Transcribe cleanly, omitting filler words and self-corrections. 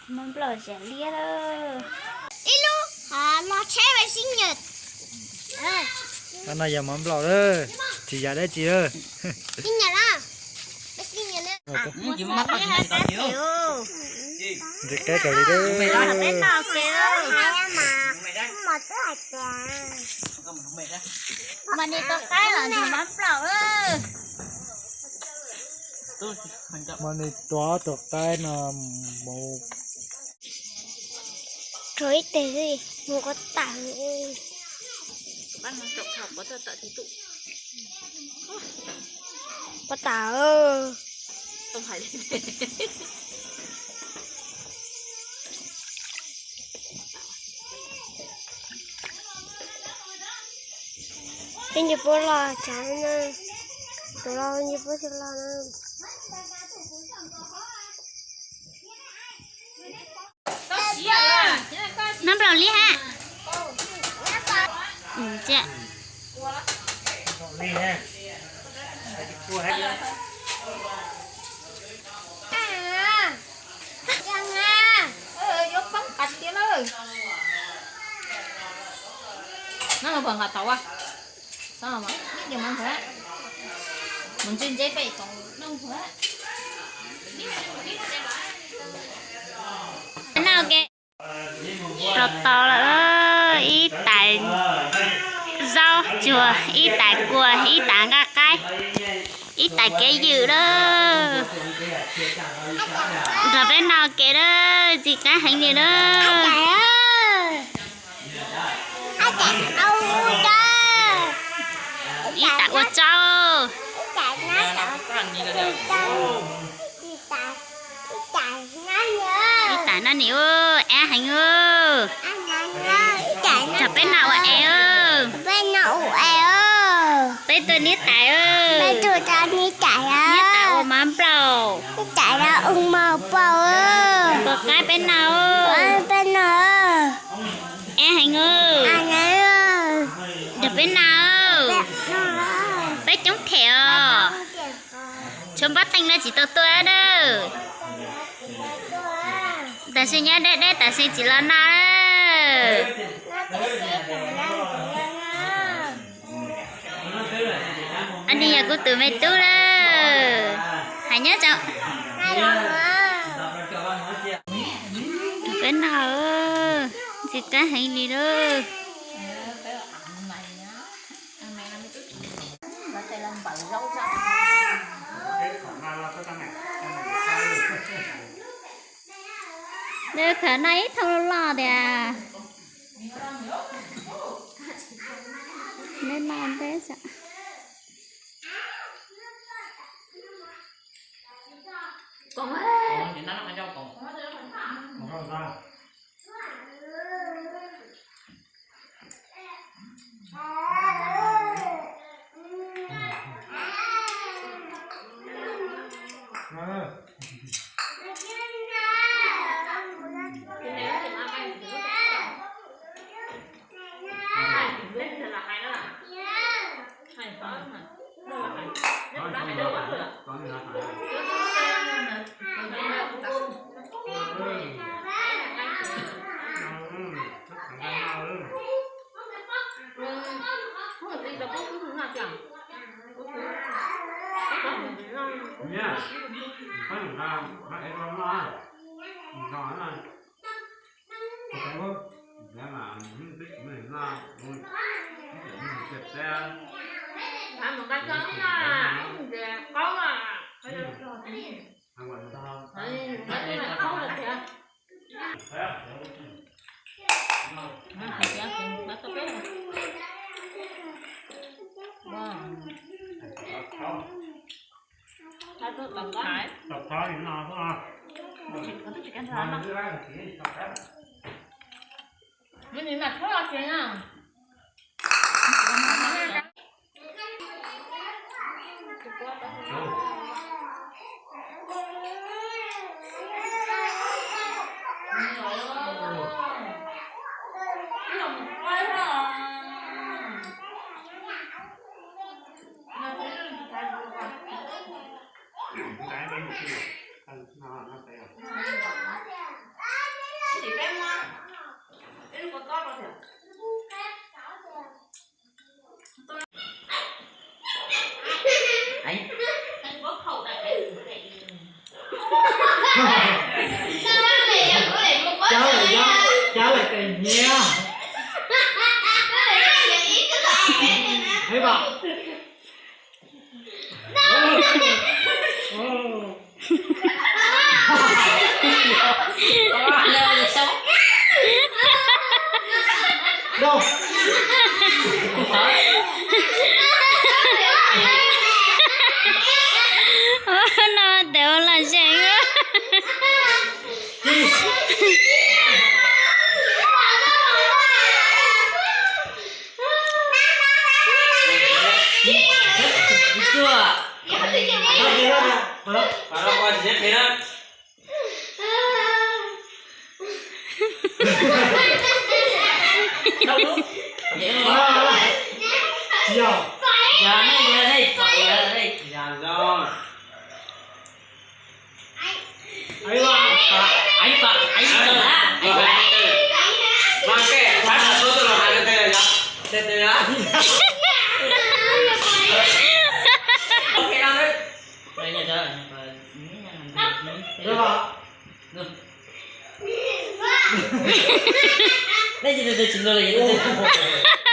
món bò chả lia đó. Ilu, lo chế về sinh nhật. Cái này giờ mắm lò đó, chị già đấy chị ơi. Sinh nhật à? Về sinh nhật nữa. Chỉ mắt có chuyện gì đó chứ? Chị cái cậu đi đó. Bên nào kìa. Mà đi có cái là gì mắm bò đó. Mà này toa tọt tay nó màu. Trời ơi, một có tảng. Bắt nó trộn thọc có tọt thì tụ. Có tảng ơi. Không phải thế. Anh chụp bố lo chán nè. Tôi lo anh chụp bố cho lo nè. Mắm bò lia ha. Dạ. Đi nè. Cua hết. Chàng à. Vô bóng cạch kia ơi. Nó là phần hạt tàu à? Sao mà biết gì mà thế? Mình chuyên chế phải còn nông thế. Nào kìa. Trọt to là ý tại rau chùa, ý tại cua, ý tại gà cái, ý tại cái dữ đó. Rồi bên nào kìa đó, chị cá hành gì đó. Trời ơi. Ai chạy đâu đó. Ý tại của cháu. Chạy nó sợ. Ý tại nó nhiều e hành ơi. Chả bên nào e ơi. Bên nào eo. Bên tôi nít tại ơi. Bên tôi ta đi chạy á. Nít tại của mắm bầu. Chạy ra màu bầu ơi. Có cái bên nào ơi. Bên nào. E hành ơi. Anh ơi. Được bên nào. Bên chống thẻo. Chúng bắt tay nó chỉ tôi đó. Ta sẽ nhớ đây ta sẽ chỉ là nó đó. Anh đi nhà của tụi mày tú đó. Hãy nhớ cho. Cái nào chị cá hay đi đó. Được khả năng không lo thì à. Nên làm thế sao? Còn Thì nó là rau còn. Nha, phải làm sao, phải em lo lo, nói này, ok không? Để mà những cái mình lo, mình chụp ra, làm một cái trống là có mà phải được rồi. không phải sao? Phải là không được kìa. Tập thói thì nó không? Mà cứ ra thì chỉ tập đó. Nhưng mà thôi là chuyện à. Cái bên kia, nó phải Anh cháu lại tình nha thấy bảo đâu nó đều là gì nữa. chưa Bà đâu qua thì thế đó. đâu đúng vậy thôi chiều giờ đây giờ đây Dạ rồi. ấy là anh sợ á anh sợ Mang cái phát là số tôi là hai cái tên này nhá. Tên á. Ok đâu đấy. đây nhà chơi đâu mà đây chỉ là chúng tôi là